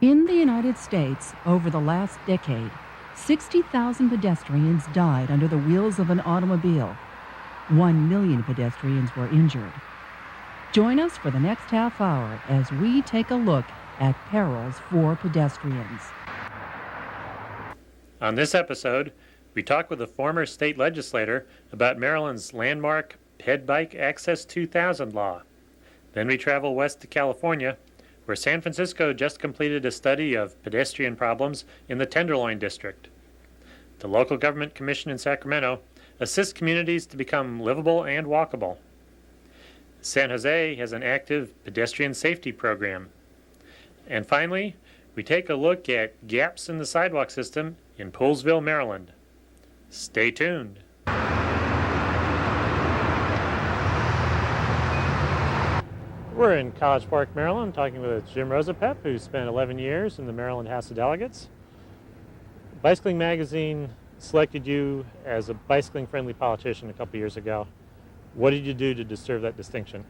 In the United States, over the last decade, 60,000 pedestrians died under the wheels of an automobile. 1 million pedestrians were injured. Join us for the next half hour as we take a look at Perils for Pedestrians. On this episode, we talk with a former state legislator about Maryland's landmark Ped Bike Access 2000 law. Then we travel west to California, where San Francisco just completed a study of pedestrian problems in the Tenderloin district. The local government commission in Sacramento assists communities to become livable and walkable. San Jose has an active pedestrian safety program. And finally, we take a look at gaps in the sidewalk system in Poolesville, Maryland. Stay tuned. We're in College Park, Maryland, talking with Jim Rosapepe, who spent 11 years in the Maryland House of Delegates. Bicycling Magazine selected you as a bicycling-friendly politician a couple years ago. What did you do to deserve that distinction?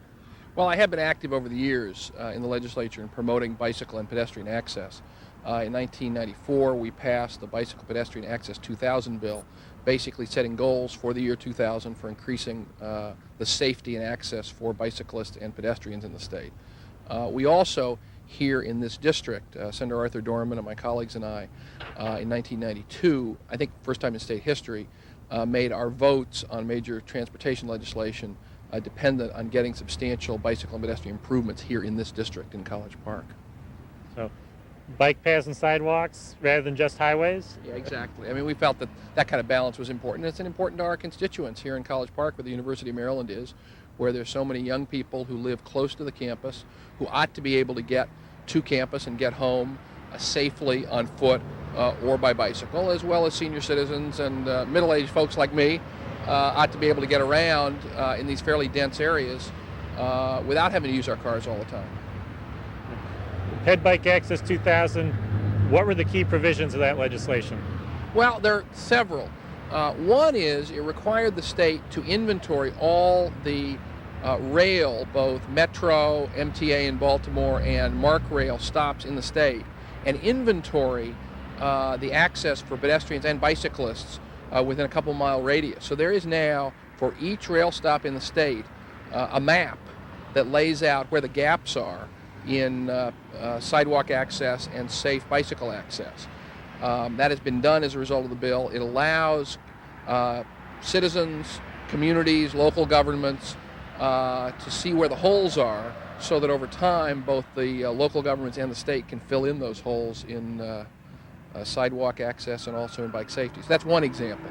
Well, I have been active over the years in the legislature in promoting bicycle and pedestrian access. In 1994, we passed the Bicycle Pedestrian Access 2000 bill, basically setting goals for the year 2000 for increasing the safety and access for bicyclists and pedestrians in the state. We also, here in this district, Senator Arthur Dorman and my colleagues and I, in 1992, I think first time in state history, made our votes on major transportation legislation dependent on getting substantial bicycle and pedestrian improvements here in this district in College Park. So, bike paths and sidewalks rather than just highways? Yeah, exactly. I mean, we felt that that kind of balance was important. It's important to our constituents here in College Park, where the University of Maryland is, where there's so many young people who live close to the campus, who ought to be able to get to campus and get home safely on foot or by bicycle, as well as senior citizens and middle-aged folks like me ought to be able to get around in these fairly dense areas without having to use our cars all the time. Ped Bike Access 2000, what were the key provisions of that legislation? Well, there are several. One is it required the state to inventory all the rail, both Metro, MTA in Baltimore, and MARC rail stops in the state, and inventory the access for pedestrians and bicyclists within a couple mile radius. So there is now, for each rail stop in the state, a map that lays out where the gaps are in sidewalk access and safe bicycle access. That has been done as a result of the bill. It allows citizens, communities, local governments to see where the holes are, so that over time both the local governments and the state can fill in those holes in sidewalk access and also in bike safety. So that's one example.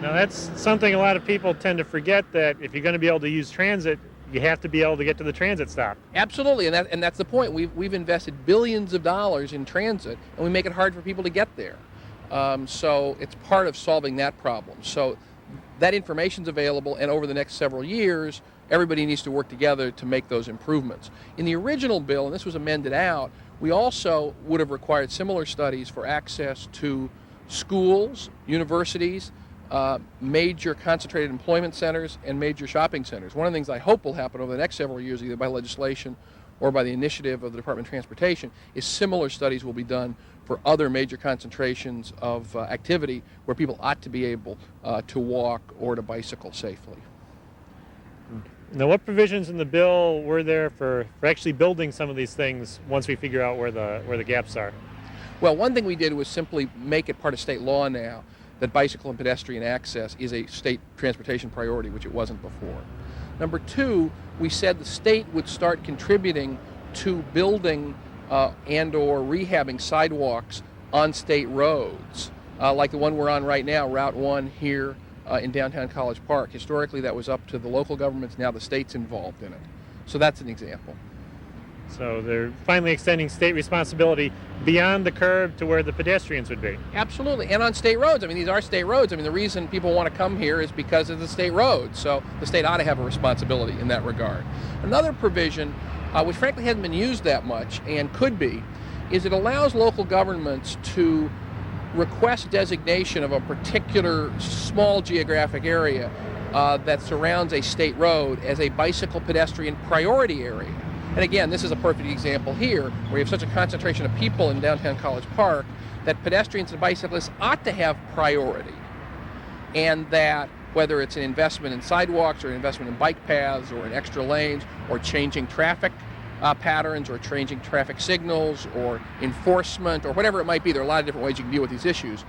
Now that's something a lot of people tend to forget, that if you're going to be able to use transit, you have to be able to get to the transit stop. Absolutely, and that's the point. We've invested billions of dollars in transit, and we make it hard for people to get there. So it's part of solving that problem. So that information's available, and over the next several years, everybody needs to work together to make those improvements. In the original bill, and this was amended out, we also would have required similar studies for access to schools, universities, major concentrated employment centers, and major shopping centers. One of the things I hope will happen over the next several years, either by legislation or by the initiative of the Department of Transportation, is similar studies will be done for other major concentrations of activity where people ought to be able to walk or to bicycle safely. Now, what provisions in the bill were there for actually building some of these things once we figure out where the gaps are? Well, one thing we did was simply make it part of state law now that bicycle and pedestrian access is a state transportation priority, which it wasn't before. Number two, we said the state would start contributing to building and or rehabbing sidewalks on state roads, like the one we're on right now, Route 1 here in downtown College Park. Historically, that was up to the local governments. Now the state's involved in it. So that's an example. So they're finally extending state responsibility beyond the curb to where the pedestrians would be. Absolutely, and on state roads. I mean, these are state roads. I mean, the reason people want to come here is because of the state roads. So the state ought to have a responsibility in that regard. Another provision, which frankly hasn't been used that much and could be, is it allows local governments to request designation of a particular small geographic area that surrounds a state road as a bicycle pedestrian priority area. And again, this is a perfect example here where you have such a concentration of people in downtown College Park that pedestrians and bicyclists ought to have priority, and that whether it's an investment in sidewalks or an investment in bike paths or in extra lanes or changing traffic patterns or changing traffic signals or enforcement or whatever it might be, there are a lot of different ways you can deal with these issues.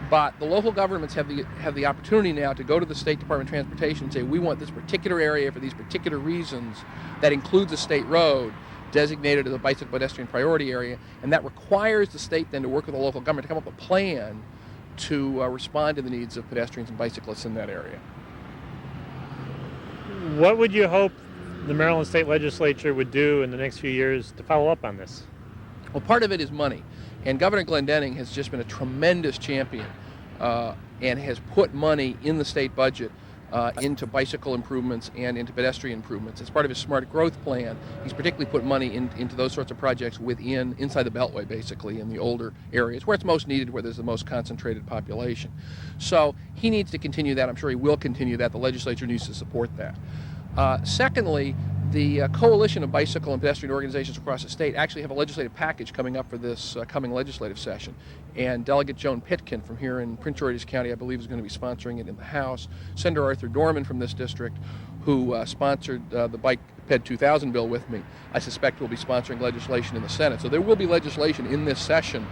But the local governments have the opportunity now to go to the State Department of Transportation and say, we want this particular area for these particular reasons that includes a state road designated as a bicycle pedestrian priority area, and that requires the state then to work with the local government to come up with a plan to respond to the needs of pedestrians and bicyclists in that area. What would you hope the Maryland State Legislature would do in the next few years to follow up on this? Well, part of it is money. And Governor Glendening has just been a tremendous champion and has put money in the state budget into bicycle improvements and into pedestrian improvements. As part of his smart growth plan, he's particularly put money into those sorts of projects inside the Beltway, basically, in the older areas where it's most needed, where there's the most concentrated population. So he needs to continue that. I'm sure he will continue that. The legislature needs to support that. Secondly, the coalition of bicycle and pedestrian organizations across the state actually have a legislative package coming up for this coming legislative session. And Delegate Joan Pitkin from here in Prince George's County, I believe, is going to be sponsoring it in the House. Senator Arthur Dorman from this district, who sponsored the Bike Ped 2000 bill with me, I suspect will be sponsoring legislation in the Senate. So there will be legislation in this session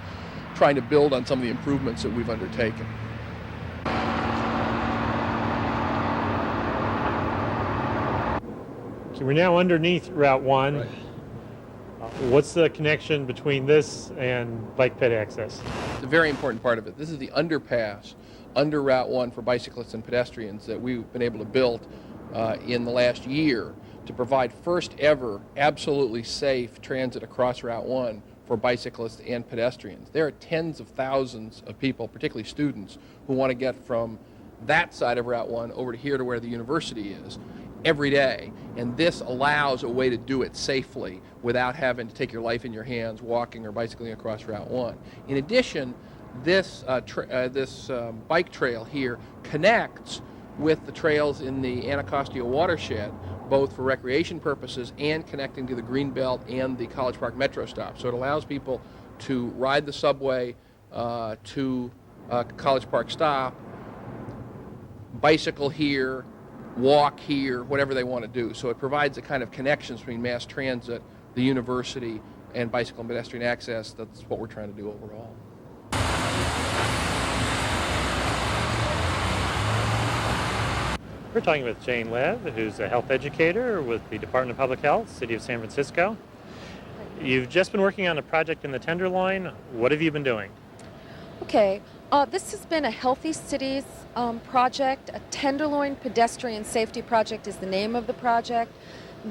trying to build on some of the improvements that we've undertaken. So we're now underneath Route 1. Right. What's the connection between this and bike ped access? It's a very important part of it. This is the underpass under Route 1 for bicyclists and pedestrians that we've been able to build in the last year to provide first ever absolutely safe transit across Route 1 for bicyclists and pedestrians. There are tens of thousands of people, particularly students, who want to get from that side of Route 1 over to here to where the university is every day, and this allows a way to do it safely without having to take your life in your hands walking or bicycling across Route 1. In addition, this bike trail here connects with the trails in the Anacostia watershed, both for recreation purposes and connecting to the Greenbelt and the College Park Metro stop. So it allows people to ride the subway to College Park stop, bicycle here, walk here, whatever they want to do. So it provides a kind of connections between mass transit, the university, and bicycle and pedestrian access. That's what we're trying to do overall. We're talking with Jane Lev, who's a health educator with the Department of Public Health, City of San Francisco. You've just been working on a project in the Tenderloin. What have you been doing? Okay, this has been a Healthy Cities project. A Tenderloin Pedestrian Safety Project is the name of the project.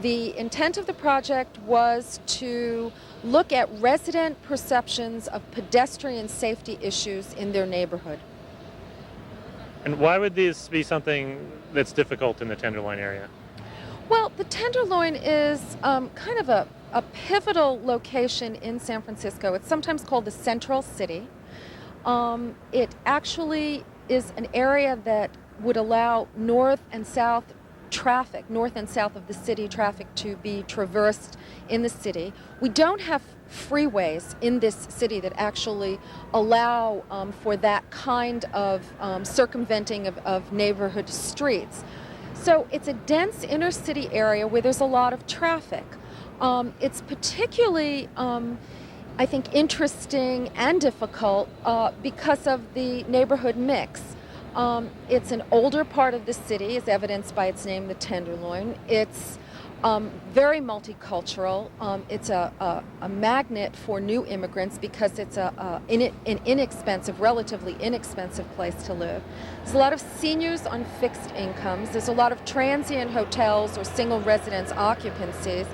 The intent of the project was to look at resident perceptions of pedestrian safety issues in their neighborhood. And why would this be something that's difficult in the Tenderloin area? Well, the Tenderloin is kind of a pivotal location in San Francisco. It's sometimes called the Central City. It actually is an area that would allow north and south of the city traffic to be traversed in the city. We don't have freeways in this city that actually allow for that kind of circumventing of neighborhood streets. So it's a dense inner city area where there's a lot of traffic. It's particularly I think interesting and difficult because of the neighborhood mix. It's an older part of the city, as evidenced by its name, the Tenderloin. It's very multicultural. It's a magnet for new immigrants because it's an inexpensive, relatively inexpensive place to live. There's a lot of seniors on fixed incomes. There's a lot of transient hotels or single residence occupancies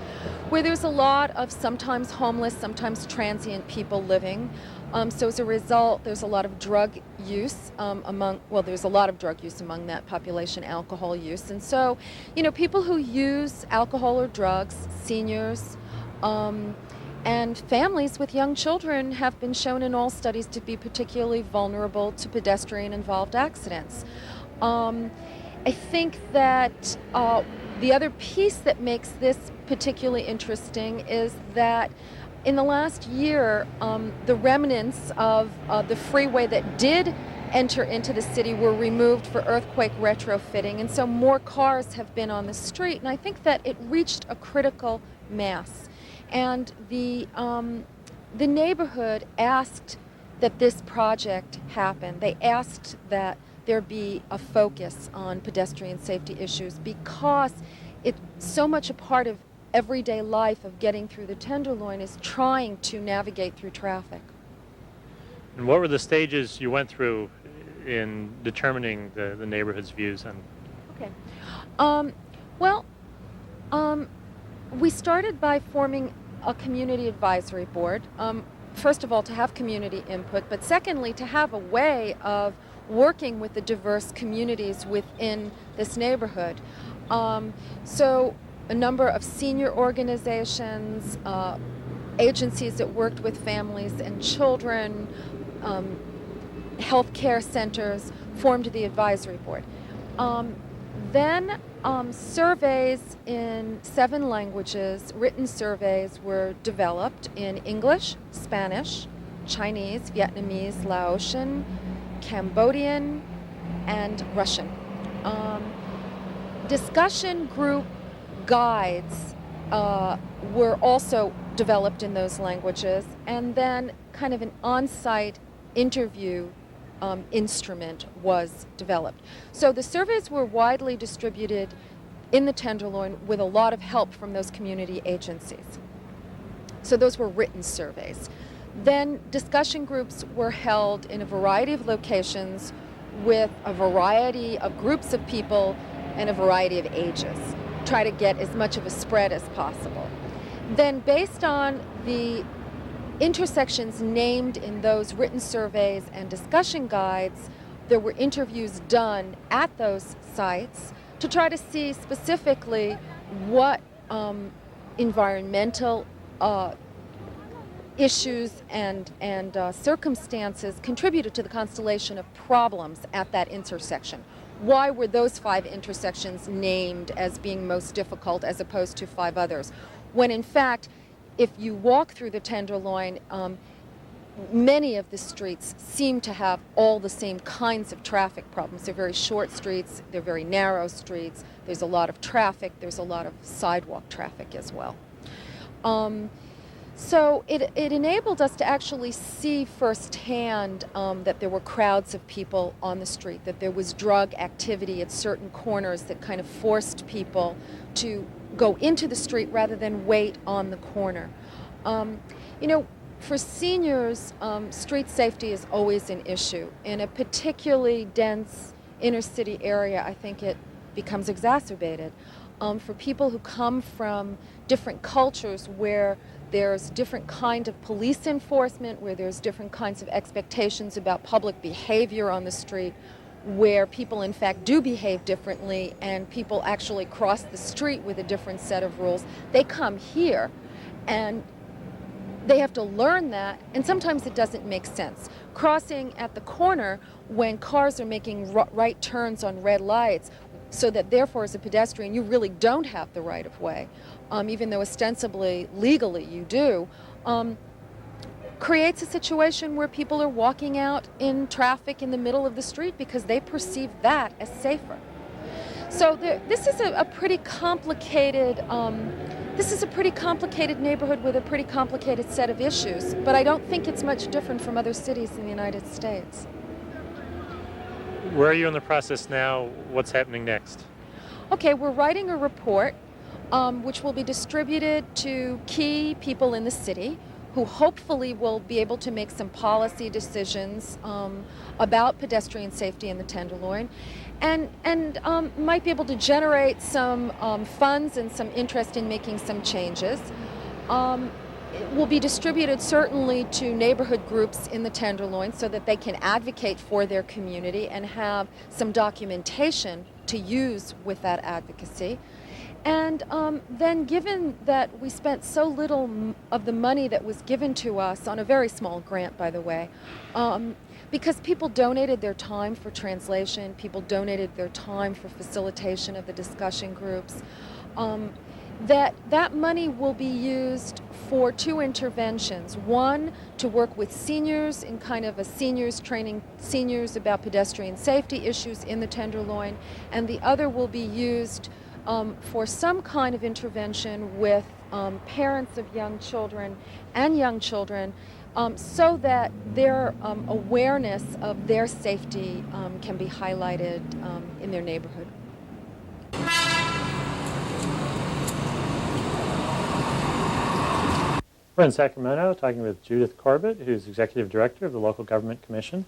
where there's a lot of sometimes homeless, sometimes transient people living. So as a result, there's a lot of drug use there's a lot of drug use among that population, alcohol use. And so, people who use alcohol or drugs, seniors, and families with young children have been shown in all studies to be particularly vulnerable to pedestrian-involved accidents. I think that the other piece that makes this particularly interesting is that in the last year, the remnants of the freeway that did enter into the city were removed for earthquake retrofitting, and so more cars have been on the street, and I think that it reached a critical mass. And the neighborhood asked that this project happen. They asked that there be a focus on pedestrian safety issues because it's so much a part of everyday life of getting through the Tenderloin is trying to navigate through traffic. And what were the stages you went through in determining the neighborhood's views on? Okay. We started by forming a community advisory board. First of all, to have community input, but secondly, to have a way of working with the diverse communities within this neighborhood. So a number of senior organizations, agencies that worked with families and children, healthcare centers formed the advisory board. Then surveys in 7 languages, written surveys, were developed in English, Spanish, Chinese, Vietnamese, Laotian, Cambodian, and Russian. Discussion group guides were also developed in those languages, and then kind of an on-site interview instrument was developed. So the surveys were widely distributed in the Tenderloin with a lot of help from those community agencies. So those were written surveys. Then discussion groups were held in a variety of locations with a variety of groups of people and a variety of ages. Try to get as much of a spread as possible. Then based on the intersections named in those written surveys and discussion guides, there were interviews done at those sites to try to see specifically what environmental issues and circumstances contributed to the constellation of problems at that intersection. Why were those 5 intersections named as being most difficult as opposed to 5 others? When in fact, if you walk through the Tenderloin, many of the streets seem to have all the same kinds of traffic problems. They're very short streets, they're very narrow streets, there's a lot of traffic, there's a lot of sidewalk traffic as well. So it enabled us to actually see firsthand that there were crowds of people on the street, that there was drug activity at certain corners that kind of forced people to go into the street rather than wait on the corner. For seniors, street safety is always an issue. In a particularly dense inner city area, I think it becomes exacerbated. For people who come from different cultures where there's different kind of police enforcement, where there's different kinds of expectations about public behavior on the street, where people in fact do behave differently and people actually cross the street with a different set of rules, they come here and they have to learn that, and sometimes it doesn't make sense. Crossing at the corner when cars are making right turns on red lights, so that therefore as a pedestrian you really don't have the right of way, even though ostensibly, legally you do, creates a situation where people are walking out in traffic in the middle of the street because they perceive that as safer. So this is a pretty complicated neighborhood with a pretty complicated set of issues, but I don't think it's much different from other cities in the United States. Where are you in the process now? What's happening next? Okay, we're writing a report which will be distributed to key people in the city who hopefully will be able to make some policy decisions about pedestrian safety in the Tenderloin, and might be able to generate some funds and some interest in making some changes. It will be distributed certainly to neighborhood groups in the Tenderloin so that they can advocate for their community and have some documentation to use with that advocacy. And then given that we spent so little of the money that was given to us, on a very small grant by the way, because people donated their time for translation, people donated their time for facilitation of the discussion groups. That money will be used for two interventions. One, to work with seniors in kind of a seniors training seniors about pedestrian safety issues in the Tenderloin, and the other will be used for some kind of intervention with parents of young children so that their awareness of their safety can be highlighted in their neighborhood. We're in Sacramento talking with Judith Corbett, who's Executive Director of the Local Government Commission.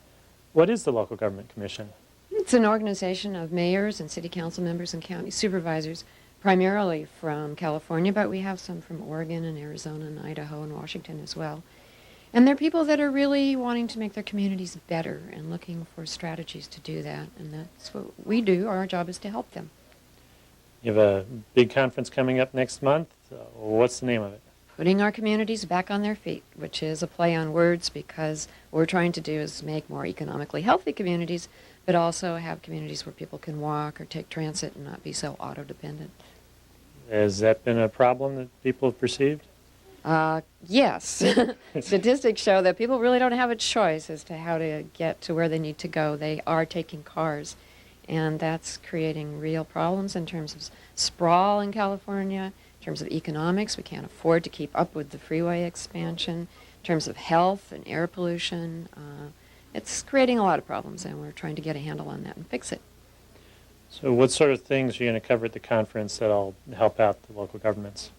What is the Local Government Commission? It's an organization of mayors and city council members and county supervisors, primarily from California, but we have some from Oregon and Arizona and Idaho and Washington as well. And they're people that are really wanting to make their communities better and looking for strategies to do that. And that's what we do. Our job is to help them. You have a big conference coming up next month. What's the name of it? Putting our communities back on their feet, which is a play on words, because what we're trying to do is make more economically healthy communities, but also have communities where people can walk or take transit and not be so auto-dependent. Has that been a problem that people have perceived? Yes. Statistics show that people really don't have a choice as to how to get to where they need to go. They are taking cars, and that's creating real problems in terms of sprawl in California. In terms of economics, we can't afford to keep up with the freeway expansion. In terms of health and air pollution, it's creating a lot of problems, and we're trying to get a handle on that and fix it. So what sort of things are you going to cover at the conference that'll help out the local governments?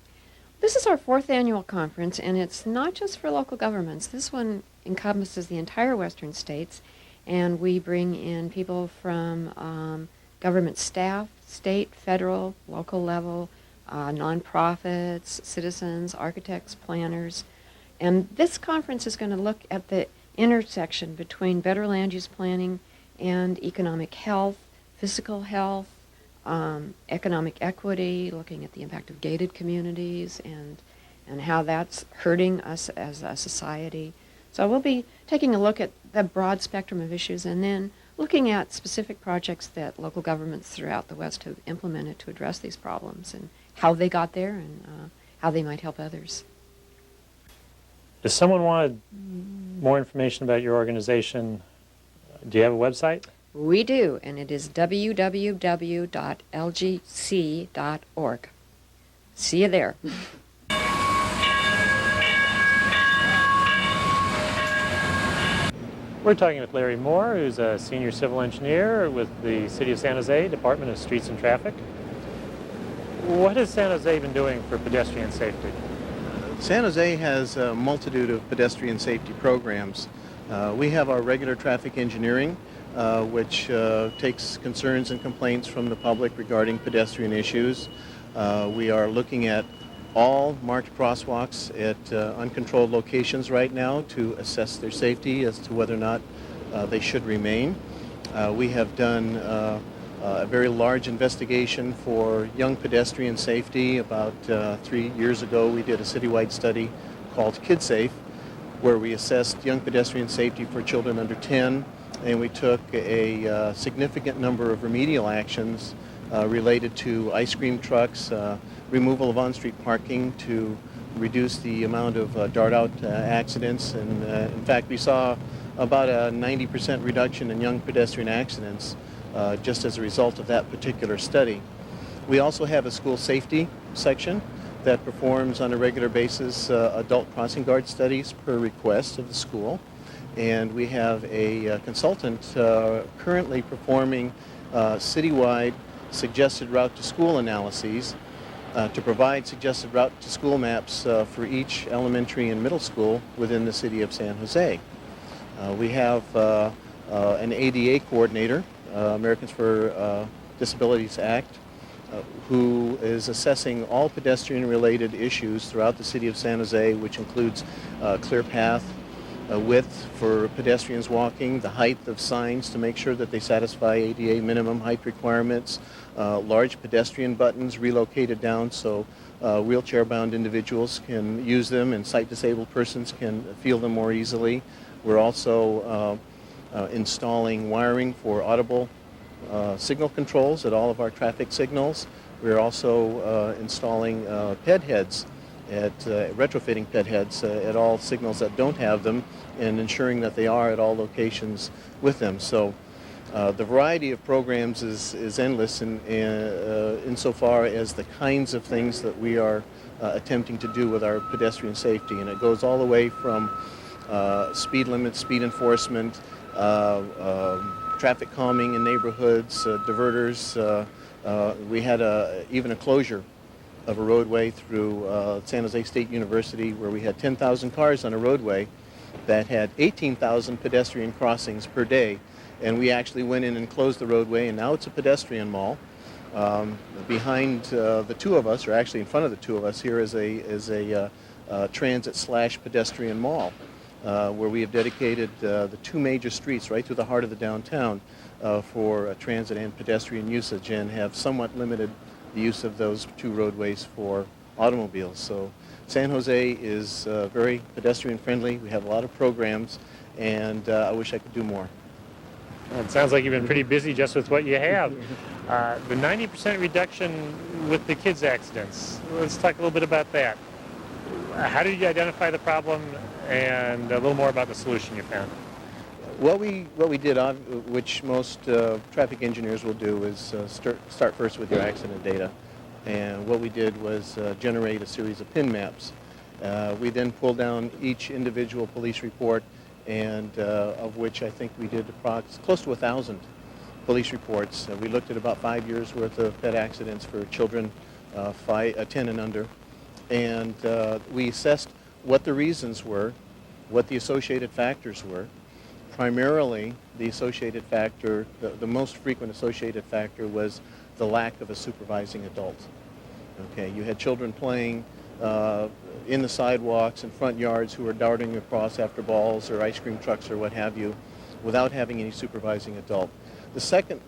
This is our 4th annual conference, and it's not just for local governments. This one encompasses the entire western states, and we bring in people from government staff, state, federal, local level, nonprofits, citizens, architects, planners. And this conference is going to look at the intersection between better land use planning and economic health, physical health, economic equity, looking at the impact of gated communities and how that's hurting us as a society. So we'll be taking a look at the broad spectrum of issues and then looking at specific projects that local governments throughout the West have implemented to address these problems and how they got there and how they might help others. If someone wanted more information about your organization, do you have a website? We do, and it is www.lgc.org. See you there. We're talking with Larry Moore, who's a senior civil engineer with the City of San Jose Department of Streets and Traffic. What has San Jose been doing for pedestrian safety? San Jose has a multitude of pedestrian safety programs. We have our regular traffic engineering, which takes concerns and complaints from the public regarding pedestrian issues. We are looking at all marked crosswalks at uncontrolled locations right now to assess their safety as to whether or not they should remain. We have done a very large investigation for young pedestrian safety. About 3 years ago, we did a citywide study called KidSafe, where we assessed young pedestrian safety for children under 10, and we took a significant number of remedial actions related to ice cream trucks, removal of on-street parking to reduce the amount of dart-out accidents, and in fact we saw about a 90% reduction in young pedestrian accidents just as a result of that particular study. We also have a school safety section that performs on a regular basis adult crossing guard studies per request of the school. And we have a consultant currently performing citywide suggested route to school analyses to provide suggested route to school maps for each elementary and middle school within the city of San Jose. We have an ADA coordinator, Americans for Disabilities Act, who is assessing all pedestrian-related issues throughout the city of San Jose, which includes clear path, width for pedestrians walking, the height of signs to make sure that they satisfy ADA minimum height requirements, large pedestrian buttons relocated down so wheelchair-bound individuals can use them and sight-disabled persons can feel them more easily. We're also installing wiring for audible signal controls at all of our traffic signals. We're also installing PED heads retrofitting PED heads at all signals that don't have them, and ensuring that they are at all locations with them. So the variety of programs is endless insofar as the kinds of things that we are attempting to do with our pedestrian safety. And it goes all the way from speed limits, speed enforcement, traffic calming in neighborhoods, diverters. We had even a closure of a roadway through San Jose State University, where we had 10,000 cars on a roadway that had 18,000 pedestrian crossings per day. And we actually went in and closed the roadway, and now it's a pedestrian mall. Behind the two of us, or actually in front of the two of us, here is a transit/pedestrian mall, where we have dedicated the two major streets right through the heart of the downtown for transit and pedestrian usage, and have somewhat limited the use of those two roadways for automobiles. So San Jose is very pedestrian friendly. We have a lot of programs, and I wish I could do more. Well, it sounds like you've been pretty busy just with what you have. The 90% reduction with the kids' accidents, let's talk a little bit about that. How did you identify the problem, and a little more about the solution you found? What we did, which most traffic engineers will do, is start first with your accident data. And what we did was generate a series of pin maps. We then pulled down each individual police report, and of which I think we did close to 1,000 police reports. We looked at about 5 years worth of pet accidents for children 10 and under. And we assessed what the reasons were, what the associated factors were. Primarily, the associated factor, the most frequent associated factor, was the lack of a supervising adult. Okay, you had children playing in the sidewalks and front yards who were darting across after balls or ice cream trucks or what have you, without having any supervising adult. The second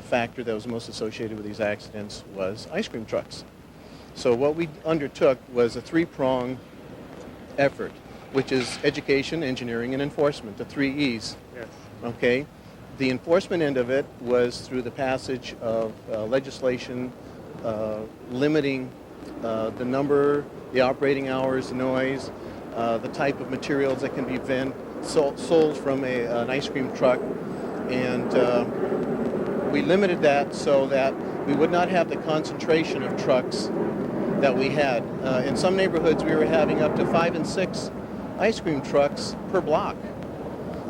factor that was most associated with these accidents was ice cream trucks. So what we undertook was a three-pronged effort, which is education, engineering, and enforcement, the 3 E's. Yes. Okay? The enforcement end of it was through the passage of legislation limiting the number, the operating hours, the noise, the type of materials that can be sold from an ice cream truck. And we limited that so that we would not have the concentration of trucks that we had. In some neighborhoods, we were having up to 5 and 6 ice cream trucks per block,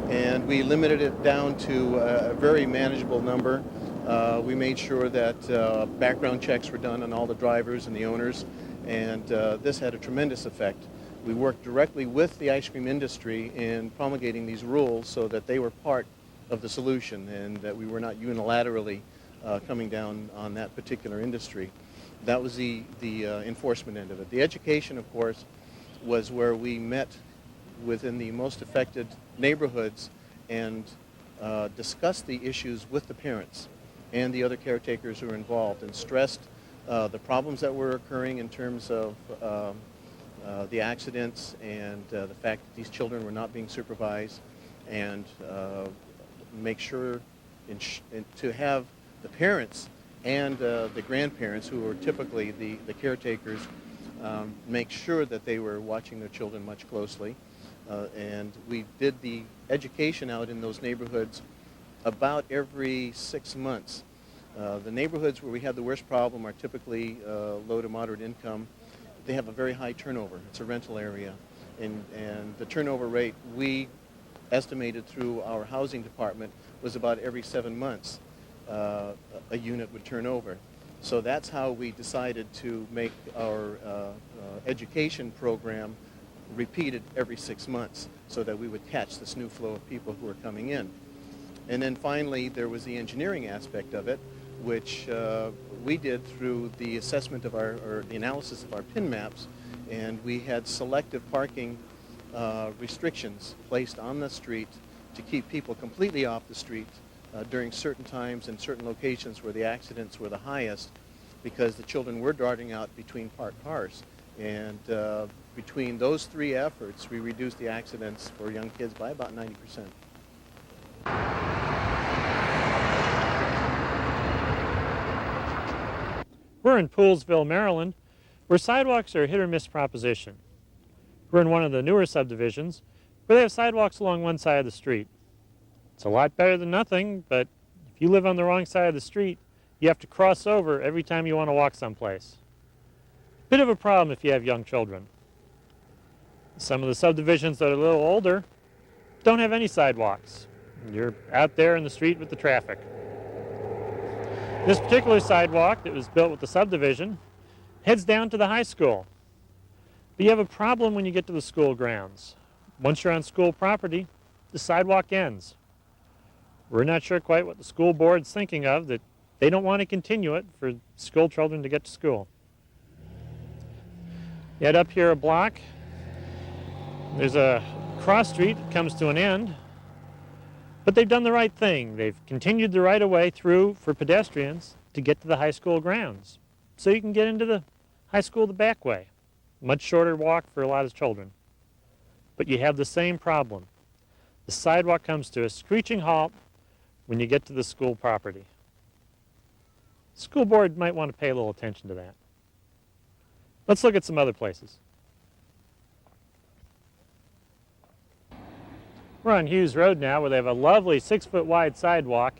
and we limited it down to a very manageable number. We made sure that background checks were done on all the drivers and the owners, and this had a tremendous effect. We worked directly with the ice cream industry in promulgating these rules so that they were part of the solution, and that we were not unilaterally coming down on that particular industry. That was the enforcement end of it. The education, of course, was where we met within the most affected neighborhoods and discussed the issues with the parents and the other caretakers who were involved, and stressed the problems that were occurring in terms of the accidents, and the fact that these children were not being supervised, and make sure to have the parents and the grandparents, who were typically the caretakers, make sure that they were watching their children much closely. And we did the education out in those neighborhoods about every 6 months. The neighborhoods where we had the worst problem are typically low to moderate income. They have a very high turnover. It's a rental area. And the turnover rate we estimated through our housing department was about every 7 months a unit would turn over. So that's how we decided to make our education program repeated every 6 months, so that we would catch this new flow of people who are coming in. And then finally, there was the engineering aspect of it, which we did through the assessment of the analysis of our pin maps, and we had selective parking restrictions placed on the street to keep people completely off the street during certain times and certain locations where the accidents were the highest, because the children were darting out between parked cars. And between those 3 efforts, we reduced the accidents for young kids by about 90%. We're in Poolesville, Maryland, where sidewalks are a hit-or-miss proposition. We're in one of the newer subdivisions where they have sidewalks along one side of the street. It's a lot better than nothing, but if you live on the wrong side of the street, you have to cross over every time you want to walk someplace. Bit of a problem if you have young children. Some of the subdivisions that are a little older don't have any sidewalks. You're out there in the street with the traffic. This particular sidewalk that was built with the subdivision heads down to the high school. But you have a problem when you get to the school grounds. Once you're on school property, the sidewalk ends. We're not sure quite what the school board's thinking of, that they don't want to continue it for school children to get to school. You head up here a block. There's a cross street that comes to an end, but they've done the right thing. They've continued the right-of-way through for pedestrians to get to the high school grounds, so you can get into the high school the back way. Much shorter walk for a lot of children. But you have the same problem. The sidewalk comes to a screeching halt when you get to the school property. The school board might want to pay a little attention to that. Let's look at some other places. We're on Hughes Road now, where they have a lovely 6-foot wide sidewalk.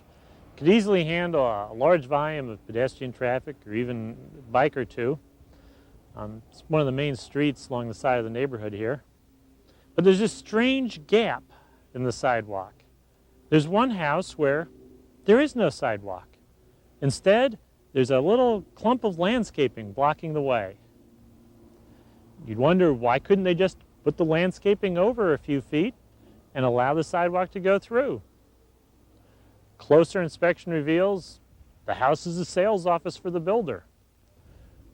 Could easily handle a large volume of pedestrian traffic or even a bike or two. It's one of the main streets along the side of the neighborhood here. But there's this strange gap in the sidewalk. There's one house where there is no sidewalk. Instead, there's a little clump of landscaping blocking the way. You'd wonder, why couldn't they just put the landscaping over a few feet and allow the sidewalk to go through? Closer inspection reveals the house is a sales office for the builder.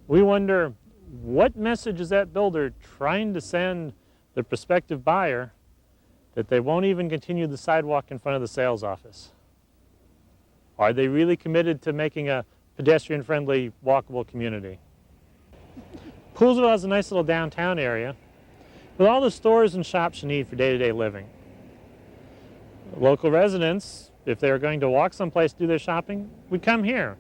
We wonder, what message is that builder trying to send the prospective buyer that they won't even continue the sidewalk in front of the sales office? Are they really committed to making a pedestrian-friendly, walkable community? Poolesville has a nice little downtown area with all the stores and shops you need for day-to-day living. Local residents, if they were going to walk someplace to do their shopping, would come here.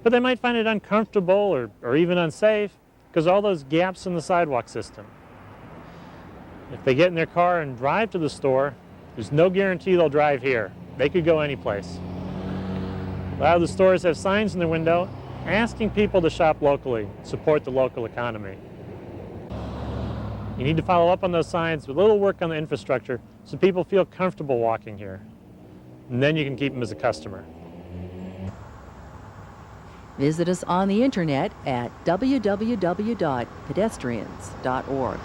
But they might find it uncomfortable or even unsafe because all those gaps in the sidewalk system. If they get in their car and drive to the store, there's no guarantee they'll drive here. They could go any place. A lot of the stores have signs in their window asking people to shop locally, support the local economy. You need to follow up on those signs with a little work on the infrastructure so people feel comfortable walking here. And then you can keep them as a customer. Visit us on the internet at www.pedestrians.org.